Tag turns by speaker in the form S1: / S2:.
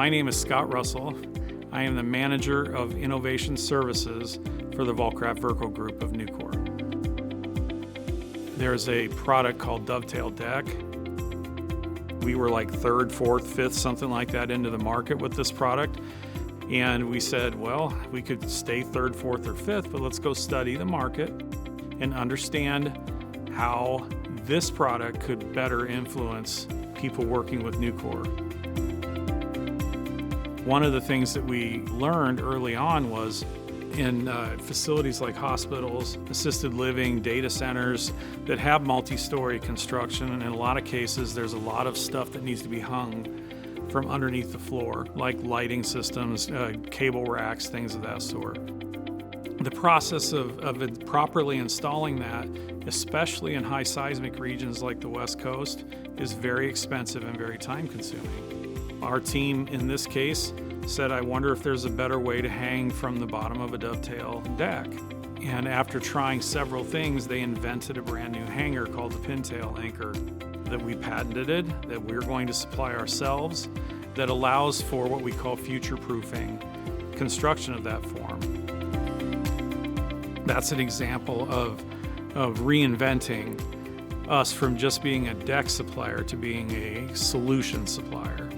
S1: My name is Scott Russell. I am the Manager of Innovation Services for the Vulcraft Verco group of Nucor. There's a product called Dovetail deck. We were like third, fourth, fifth, something like that into the market with this product. And we said, well, we could stay third, fourth, or fifth, but let's go study the market and understand how this product could better influence people working with Nucor. One of the things that we learned early on was in facilities like hospitals, assisted living, data centers that have multi-story construction, and in a lot of cases there's a lot of stuff that needs to be hung from underneath the floor, like lighting systems, cable racks, things of that sort. The process of properly installing that, especially in high seismic regions like the West Coast, is very expensive and very time consuming. Our team in this case said, I wonder if there's a better way to hang from the bottom of a dovetail deck. And after trying several things, they invented a brand new hanger called the PinTail anchor that we patented, that we're going to supply ourselves, that allows for what we call future-proofing construction of that form. That's an example of reinventing us from just being a deck supplier to being a solution supplier.